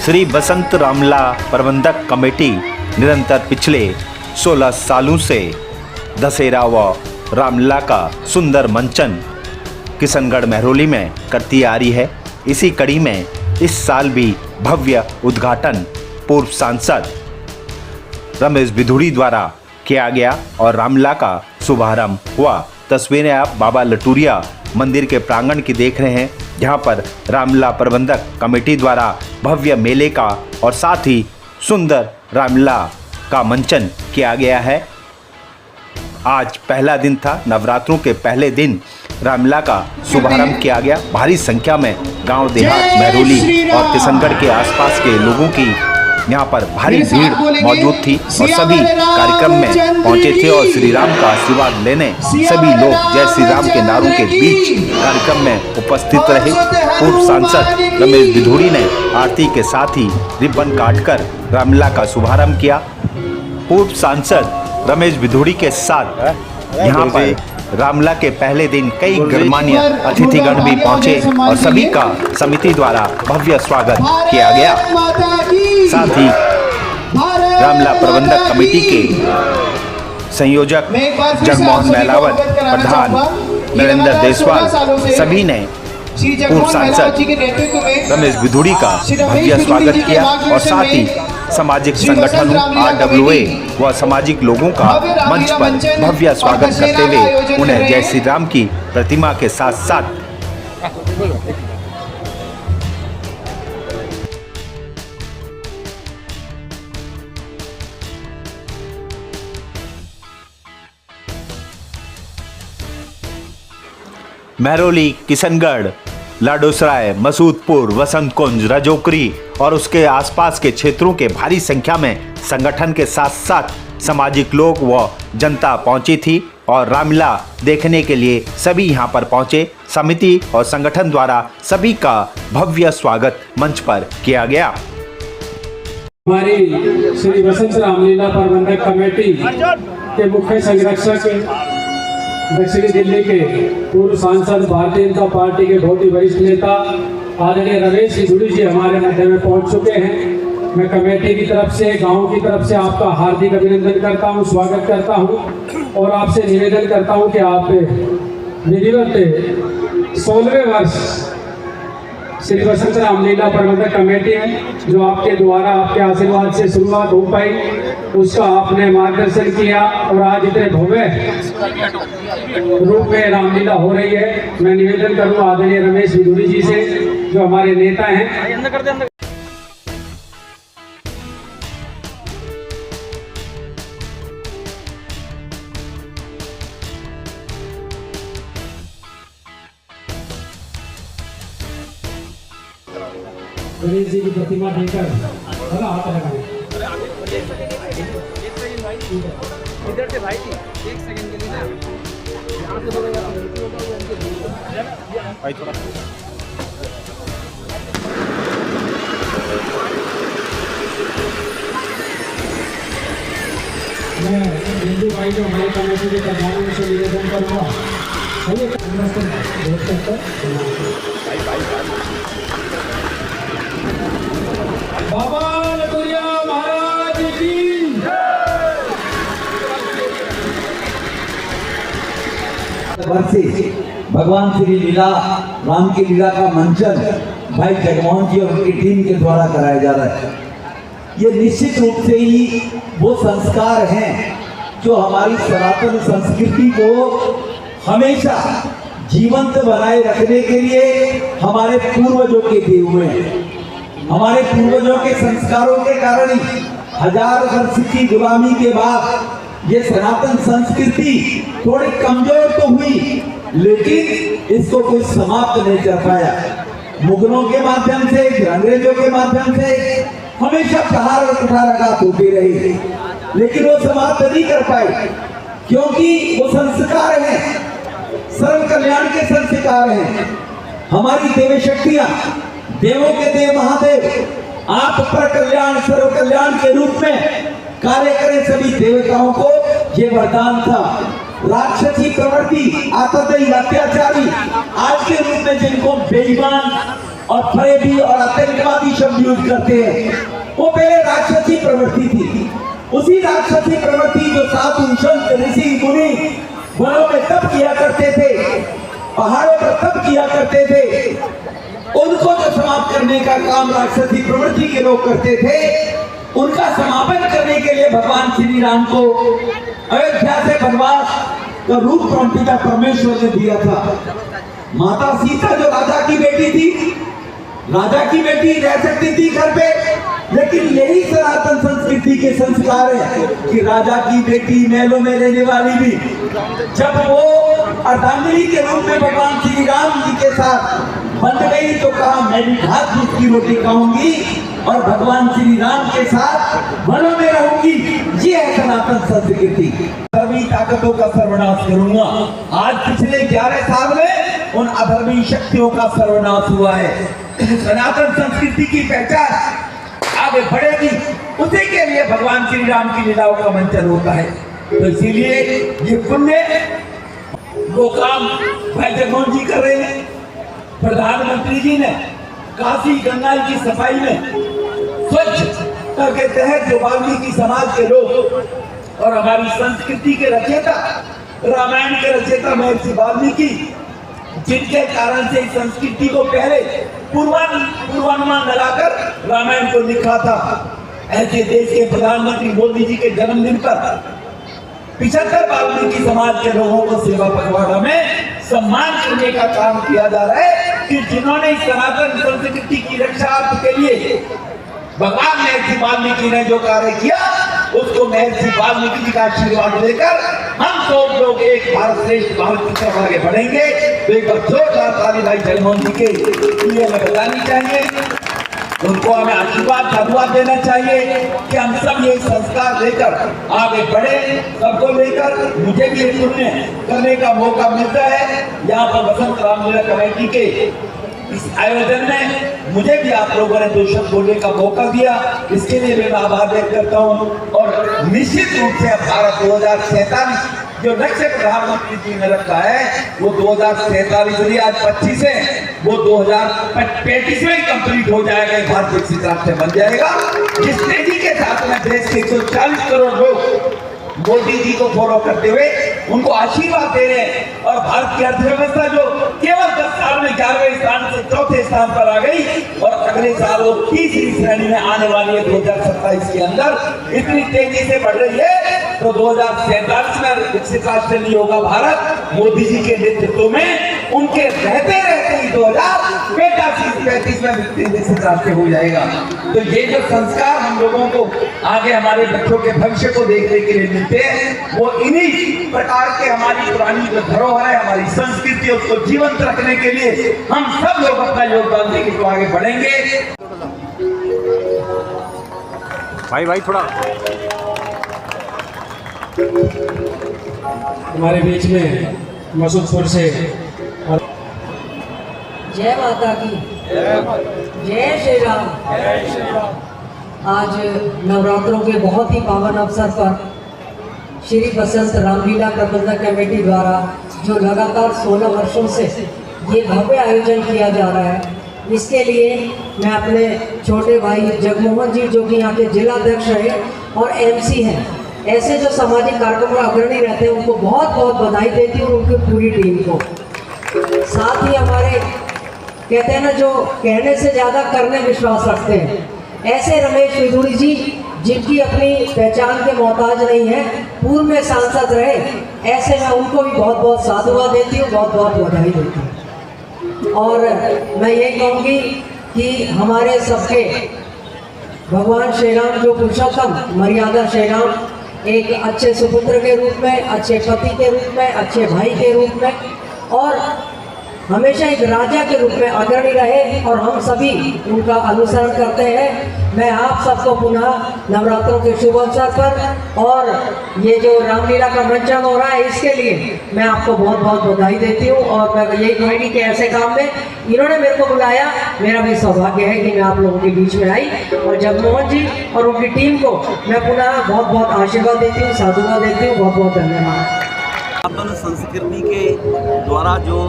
श्री बसंत रामला प्रबंधक कमेटी निरंतर पिछले 16 सालों से दशहरा व रामलीला का सुंदर मंचन किशनगढ़ महरौली में करती आ रही है। इसी कड़ी में इस साल भी भव्य उद्घाटन पूर्व सांसद रमेश बिधूड़ी द्वारा किया गया और रामलीला का शुभारंभ हुआ। तस्वीरें आप बाबा लटूरिया मंदिर के प्रांगण की देख रहे हैं, जहां पर रामलीला प्रबंधक कमेटी द्वारा भव्य मेले का और साथ ही सुंदर रामलीला का मंचन किया गया है। आज पहला दिन था, नवरात्रों के पहले दिन रामलीला का शुभारंभ किया गया। भारी संख्या में गांव देहात, महरौली और किशनगढ़ के आसपास के लोगों की यहाँ पर भारी भीड़ मौजूद थी और सभी कार्यक्रम में पहुंचे थे और श्री राम का आशीर्वाद लेने सभी लोग जय श्री राम के नारों के बीच कार्यक्रम में उपस्थित रहे। पूर्व सांसद रमेश बिधूड़ी ने आरती के साथ ही रिबन काटकर रामलीला का शुभारंभ किया। पूर्व सांसद रमेश बिधूड़ी के साथ यहाँ पर रामलीला के पहले दिन कई गणमान्य अतिथिगण भी पहुंचे और सभी का समिति द्वारा भव्य स्वागत किया गया। साथ ही रामलीला प्रबंधक कमेटी के संयोजक जगमोहन महलावत, प्रधान नरेंद्र देसवाल सभी ने पूर्व सांसद रमेश बिधूड़ी का भव्य स्वागत किया और साथ ही सामाजिक संगठनों RWA व सामाजिक लोगों का मंच पर भव्य स्वागत करते हुए उन्हें जय श्री राम की प्रतिमा के साथ साथ महरौली, किशनगढ़, लाडोसराय, मसूदपुर, वसंत कुंज, रजोकरी और उसके आसपास के क्षेत्रों के भारी संख्या में संगठन के साथ साथ सामाजिक लोग व जनता पहुंची थी और रामलीला देखने के लिए सभी यहां पर पहुंचे। समिति और संगठन द्वारा सभी का भव्य स्वागत मंच पर किया गया। हमारी श्री बसंत रामलीला प्रबंधक कमेटी के मुख्य संरक्षक दक्षिणी दिल्ली के पूर्व सांसद, भारतीय जनता पार्टी के बहुत ही वरिष्ठ नेता आदरणीय रमेश बिधूड़ी जी हमारे मध्य में पहुंच चुके हैं। मैं कमेटी की तरफ से, गांव की तरफ से आपका हार्दिक अभिनंदन करता हूं, स्वागत करता हूं और आपसे निवेदन करता हूं कि आप विधिवत 16वें वर्ष श्री बसंत रामलीला प्रबंधक कमेटी जो आपके द्वारा, आपके आशीर्वाद से शुरुआत हो पाई, उसका आपने मार्गदर्शन किया और आज इतने भव्य रूप में रामलीला हो रही है। मैं निवेदन करूंगा आदरणीय रमेश बिधूड़ी जी से, जो हमारे नेता हैं। गणेश जी की प्रतिमा देकर बड़ा हाथ लगाएं। इधर से भाई जी एक सेकंड के लिए ना यहाँ से बोलेगा भाई थोड़ा मैं हिंदू भाई जो हमारे कमेटी के प्रधान से निवेदन करूँगा बाबा लटूरिया महाराज की भगवान श्री लीला राम की लीला का मंचन भाई जगमोहन जी और उनकी टीम के द्वारा कराया जा रहा है। ये निश्चित रूप से ही वो संस्कार हैं जो हमारी सनातन संस्कृति को हमेशा जीवंत बनाए रखने के लिए हमारे पूर्वजों के दिए हुए हैं। हमारे पूर्वजों के संस्कारों के कारण ही 1000 वर्ष की गुलामी के बाद ये सनातन संस्कृति थोड़ी कमजोर तो हुई, लेकिन इसको कोई समाप्त नहीं कर पाया। मुगलों के माध्यम से, अंग्रेजों के माध्यम से हमेशा प्रहार और कुठाराघात होती रही, लेकिन वो समाप्त नहीं कर पाए, क्योंकि वो संस्कार हैं, सर्व कल्याण के संस्कार हैं। हमारी देवी शक्तियां, देवों के देव महादेव, आप पर कल्याण सर्व कल्याण के रूप में कार्य करें सभी देवताओं को, ये वरदान था। राक्षसी प्रवृत्ति, आतताई, अत्याचारी आज के रूप में जिनको बेईमान और फरेबी और आतंकवादी शब्द यूज करते हैं। वो पहले राक्षसी प्रवृत्ति थी। उसी राक्षसी प्रवृत्ति जो साधु संत ऋषि मुनि वनों में तप किया करते थे, पहाड़ों पर तप किया करते थे, उनको जो समाप्त करने का काम राक्षसी प्रवृत्ति के लोग करते थे, उनका समापन करने के लिए भगवान श्री राम को अयोध्या से वनवास का रूप पिता परमेश्वर ने दिया था। माता सीता जो राजा की बेटी थी, राजा की बेटी रह सकती थी घर पे, लेकिन यही सनातन संस्कृति के संस्कार है कि राजा की बेटी महलों में रहने वाली भी जब वो अर्धांगिनी के रूप में भगवान श्री राम जी के साथ बंध गई तो कहा मैं भी घास फूस की रोटी खाऊंगी और भगवान श्री राम के साथ वनों में रहूंगी। ये है सनातन संस्कृति। सभी ताकतों का सर्वनाश करूंगा। आज पिछले 11 साल में उन अधर्मी शक्तियों का सर्वनाश हुआ है। सनातन संस्कृति की पहचान आगे बढ़ेगी, उसी के लिए भगवान श्री राम की लीलाओं का मंचन होता है। तो इसीलिए ये पुण्य वो काम भाई जगमोहन जी कर रहे हैं। प्रधानमंत्री जी ने काशी गंगा की सफाई में स्वच्छता के तहत जो वाल्मीकि समाज के लोग और हमारी संस्कृति के रचयिता, रामायण के रचयिता महर्षि वाल्मीकि, जिनके कारण से इस संस्कृति को पहले पूर्वानुमान लगाकर रामायण को लिखा था, ऐसे देश के प्रधानमंत्री मोदी जी के जन्मदिन पर 75 वाल्मीकि समाज के लोगों को सेवा पखवाड़ा में सम्मान करने का काम किया जा रहा है कि जिन्होंने सनातन संस्कृति की रक्षा के लिए भगवान महर्षि वाल्मीकि ने जो कार्य किया, उसको महर्षि वाल्मीकि जी का आशीर्वाद लेकर हम सब लोग एक भारत श्रेष्ठ भारत की तरफ आगे बढ़ेंगे। तो एक बार जोरदार ताली भाई जगमोहन जी के लिए लगानी चाहिए, उनको हमें आशीर्वाद साधुवाद देना चाहिए कि हम सब ये संस्कार लेकर आगे बढ़े। सबको लेकर मुझे भी ये पुण्य करने का मौका मिलता है। यहाँ पर बसंत रामलीला कमेटी के इस आयोजन में मुझे भी आप लोगों ने 2 शब्द बोलने का मौका दिया, इसके लिए मैं आभार व्यक्त करता हूँ। और निश्चित रूप से भारत 2047 जो लक्ष्य प्रधानमंत्री जी ने रखा है वो 2047 आज 25 है, वो 2035 में कंप्लीट हो जाएगा। भारत विकसित राष्ट्र बन जाएगा। जिस तेजी के साथ में देश के 140 करोड़ लोग मोदी जी को फॉलो करते हुए उनको आशीर्वाद दे रहे हैं और भारत की अर्थव्यवस्था जो केवल 10 साल में 11वें स्थान से 4थे स्थान पर आ गई और अगले साल वो 30वीं श्रेणी में आने वाली है 2027 के अंदर, इतनी तेजी से बढ़ रही है। तो 2047 में विकसित राष्ट्र नहीं होगा भारत, मोदी जी के नेतृत्व में उनके रहते ही 2035 में विकसित राष्ट्र हो जाएगा। तो ये जो संस्कार हम लोगों को आगे हमारे बच्चों के भविष्य को देखने के लिए मिलते हैं, वो इन्हीं प्रकार के हमारी पुरानी जो धरोहर है, हमारी संस्कृति, उसको जीवंत रखने के लिए हम सब लोग अपना योगदान देके तो आगे बढ़ेंगे। भाई थोड़ा हमारे बीच में मसूदपुर से जय माता की, जय श्री राम। आज नवरात्रों के बहुत ही पावन अवसर पर श्री बसंत रामलीला प्रबंधक कमेटी द्वारा जो लगातार 16 वर्षों से ये भव्य आयोजन किया जा रहा है, इसके लिए मैं अपने छोटे भाई जगमोहन जी जो कि यहाँ के जिलाध्यक्ष रहे और MC हैं, ऐसे जो सामाजिक कार्यक्रम में अग्रणी रहते हैं, उनको बहुत बहुत बधाई देती हूँ, उनकी पूरी टीम को। साथ ही हमारे कहते हैं ना, जो कहने से ज़्यादा करने विश्वास रखते हैं, ऐसे रमेश विदुरी जी जिनकी अपनी पहचान के मोहताज नहीं है, पूर्व में सांसद रहे, ऐसे मैं उनको भी बहुत बहुत साधुवाद देती हूँ, बहुत बहुत बधाई देती हूँ। और मैं यही कहूँगी कि हमारे सबके भगवान श्री राम जो पुरुषोत्तम मर्यादा श्री राम एक अच्छे सुपुत्र के रूप में, अच्छे पति के रूप में, अच्छे भाई के रूप में और हमेशा एक राजा के रूप में अग्रणी रहे और हम सभी उनका अनुसरण करते हैं। मैं आप सबको पुनः नवरात्रों के शुभ अवसर पर और ये जो रामलीला का मंचन हो रहा है, इसके लिए मैं आपको बहुत बहुत बधाई देती हूँ। और मैं यही कहूँगी कि ऐसे काम में इन्होंने मेरे को बुलाया, मेरा भी सौभाग्य है कि मैं आप लोगों के बीच में आई और जगमोहन जी और उनकी टीम को मैं पुनः बहुत बहुत आशीर्वाद देती हूँ, साधुवाद देती हूँ। बहुत बहुत धन्यवाद। सनातन संस्कृति के द्वारा जो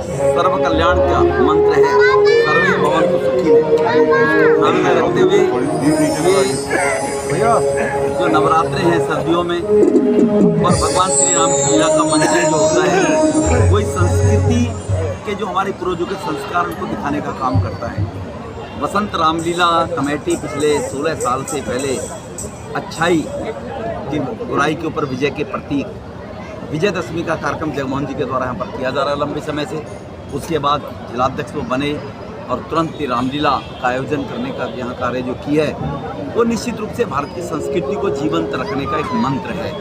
सर्व कल्याण का मंत्र है, सर्वे भवन को सुखी में ध्यान में रखते हुए ये जो नवरात्रे हैं सर्दियों में और भगवान श्री राम की लीला का मंचन जो होता है वो इस संस्कृति के जो हमारे पूर्वजों के संस्कार उनको दिखाने का काम करता है। वसंत रामलीला कमेटी पिछले 16 साल से पहले अच्छाई की बुराई के ऊपर विजय के प्रतीक विजयदशमी का कार्यक्रम जगमोहन जी के द्वारा यहाँ पर किया जा रहा है लंबे समय से। उसके बाद जिलाध्यक्ष वो बने और तुरंत ही रामलीला का आयोजन करने का यहाँ कार्य जो किया है वो निश्चित रूप से भारत की संस्कृति को जीवंत रखने का एक मंत्र है।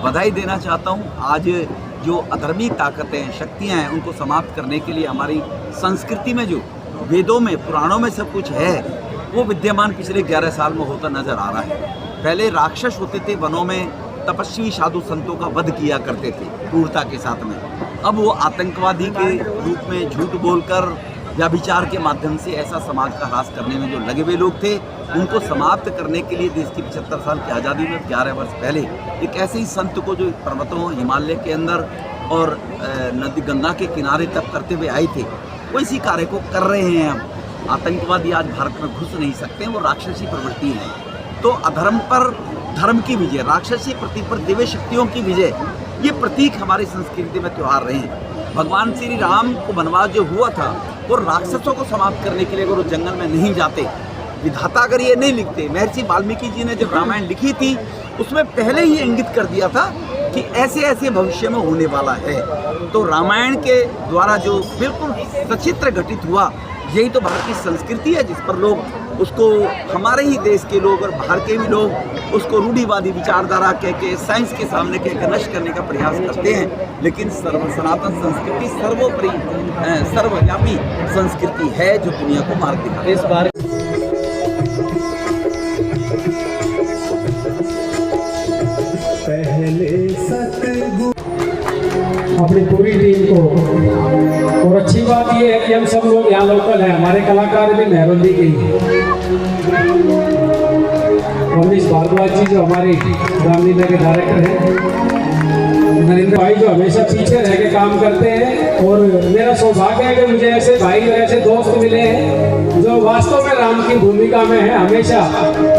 बधाई देना चाहता हूँ। आज जो अधर्मी ताकतें शक्तियाँ हैं उनको समाप्त करने के लिए हमारी संस्कृति में जो वेदों में पुराणों में सब कुछ है वो विद्यमान पिछले 11 साल में होता नजर आ रहा है। पहले राक्षस होते थे वनों में, तपस्वी साधु संतों का वध किया करते थे क्रूरता के साथ में। अब वो आतंकवादी के रूप में झूठ बोलकर या विचार के माध्यम से ऐसा समाज का ह्रास करने में जो लगे हुए लोग थे उनको समाप्त करने के लिए देश की 75 साल की आज़ादी में 11 वर्ष पहले एक ऐसे ही संत को जो पर्वतों हिमालय के अंदर और नदी गंगा के किनारे तक करते हुए आए थे वो इसी कार्य को कर रहे हैं। अब आतंकवादी आज भारत में घुस नहीं सकते, वो राक्षसी प्रवृत्ति है। तो अधर्म पर धर्म की विजय, राक्षसी प्रतीक पर दिव्य शक्तियों की विजय, ये प्रतीक हमारी संस्कृति में त्यौहार रहे हैं। भगवान श्री राम को वनवास जो हुआ था वो राक्षसों को समाप्त करने के लिए अगर वो जंगल में नहीं जाते, विधाता अगर ये नहीं लिखते, महर्षि वाल्मीकि जी ने जब रामायण लिखी थी उसमें पहले ही इंगित कर दिया था कि ऐसे ऐसे भविष्य में होने वाला है। तो रामायण के द्वारा जो बिल्कुल सचित्र घटित हुआ यही तो भारत की संस्कृति है, जिस पर लोग उसको, हमारे ही देश के लोग और बाहर के भी लोग उसको रूढ़िवादी विचारधारा कह के साइंस के सामने कह के नष्ट करने का प्रयास करते हैं। लेकिन सनातन संस्कृति सर्वोपरि सर्वव्यापी संस्कृति है जो दुनिया को मार्ग दिखाती है। इस बार अपनी पूरी टीम को, और अच्छी बात ये है कि हम सब लोग यहाँ लोकल हैं, हमारे कलाकार भी मेहरौली के ही। अमरीश भारद्वाज जी जो हमारे रामलीला के डायरेक्टर हैं, नरेंद्र भाई जो हमेशा पीछे रह के काम करते हैं, और मेरा सौभाग्य है कि मुझे ऐसे भाई और ऐसे दोस्त मिले हैं जो वास्तव में राम की भूमिका में है, हमेशा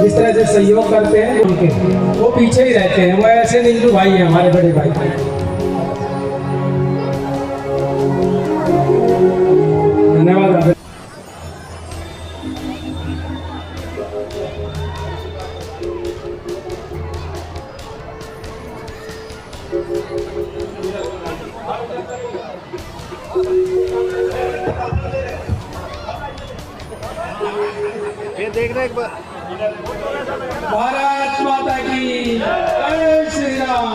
जिस तरह से सहयोग करते हैं उनके, वो पीछे ही रहते हैं। वो ऐसे निंदू भाई हैं, हमारे बड़े भाई। धन्यवाद। ये देख रहे एक बार। भारत माता की जय श्री राम।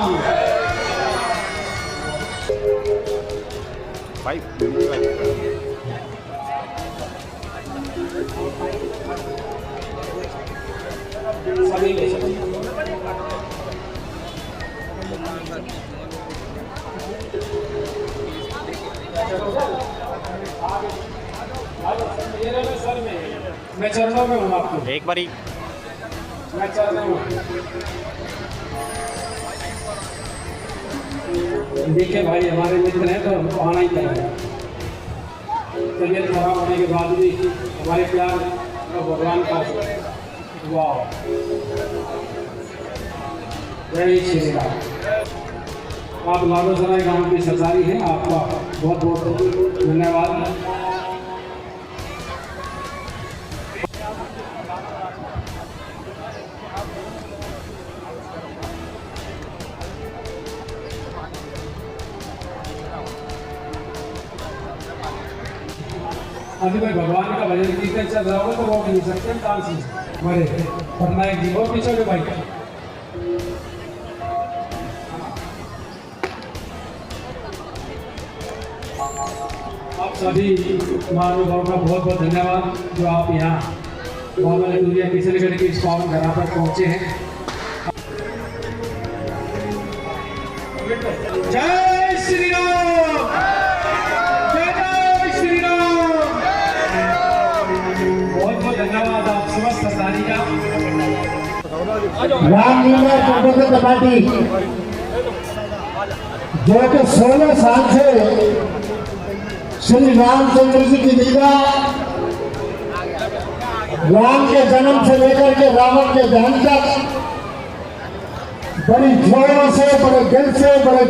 मैं चरणों में हूँ आपको एक बारी मैं चरणों में। देखिए भाई हमारे मित्र हैं तो आना ही चाहिए। तबीयत खराब होने के बाद भी हमारे प्यार भगवान का वाह। जय श्री राम। आप लाडोसराय गांव की सरदारी हैं, आपका बहुत बहुत धन्यवाद। अभी मैं भगवान का भजन कीर्तन चल रहा होगा तो वो नहीं सकते डांस हमारे पटनायक जी वो पीछे के भाई। आप सभी महानुभावों का बहुत बहुत धन्यवाद जो आप यहाँ बाबा दुनिया किशनगढ़ की इस पावन धरा पर पहुँचे हैं। जय श्री राम। धन्यवाद आप समस्त सरदारी का। रामलीला संगठन कमेटी जो कि 16 साल से श्री रामचंद्र जी की लीला राम के जन्म से लेकर के रावण के दहन तक बड़ी जोरों से, बड़े दिल से, बड़े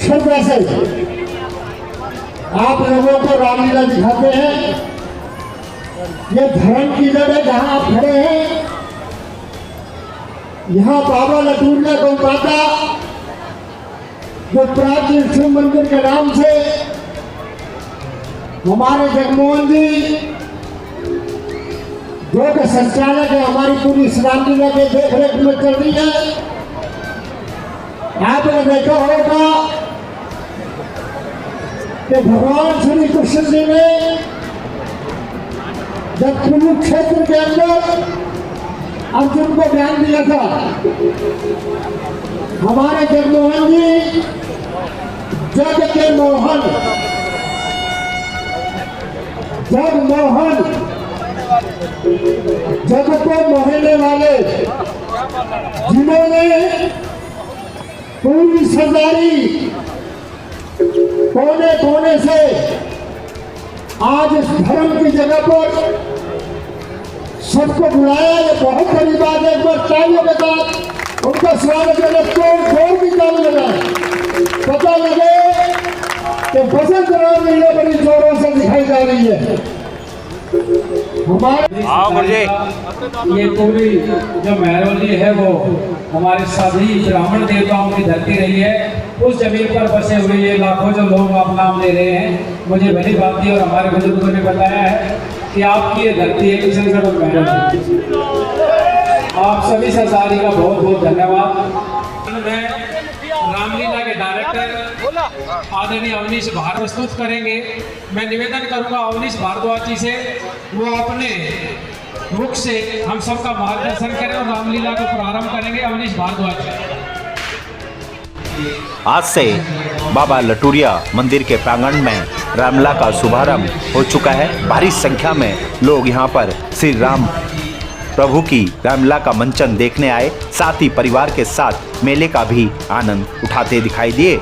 श्रद्धा से आप लोगों को रामलीला दिखाते हैं। ये धर्म की जगह जहां आप खड़े हैं, यहाँ बाबा लटूरिया गौ माता जो प्राचीन शिव मंदिर के नाम से हमारे जगमोहन जी जो कि संचालक है, हमारी पूरी रामलीला के देख रेख में चल रही है। आपने देखा होगा कि भगवान श्री कृष्ण जी ने जब कुरुक्षेत्र के अंदर अर्जुन को ज्ञान दिया था, हमारे जगमोहन जी जग के मोहन, जगमोहन, जग को मोहने वाले, जिन्होंने पूरी सरदारी कोने कोने से आज इस धर्म की जगह पर सबको बुलाया। ये बहुत बड़ी बात है। एक बार तालियों के साथ उनका स्वागत करें, तोड़ की ताली लगाए, पता लगे कि बसंत रामलीला बड़ी जोरों से दिखाई जा रही है। हमारे ये पूरी जो महरौली है वो हमारे सभी ब्राह्मण देवताओं की धरती रही है। उस जमीन पर बसे हुए ये लाखों जो लोग आप नाम ले रहे हैं, मुझे भली बात थी और हमारे बुजुर्गों ने बताया है कि आपकी ये धरती है किशनगढ़ और महरौली। आप सभी सरदारी का बहुत बहुत धन्यवाद। मैं रामलीला के डायरेक्टर आदरणीय अवनीश भारद्वाज प्रस्तुत करेंगे। मैं निवेदन करूंगा अवनीश भारद्वाज जी से वो अपने मुख से हम सबका मार्गदर्शन करें और रामलीला को प्रारंभ करेंगे। अवनीश भारद्वाज। आज से बाबा लटूरिया मंदिर के प्रांगण में रामलीला का शुभारंभ हो चुका है। भारी संख्या में लोग यहाँ पर श्री राम प्रभु की रामलीला का मंचन देखने आए, साथ ही परिवार के साथ मेले का भी आनंद उठाते दिखाई दिए।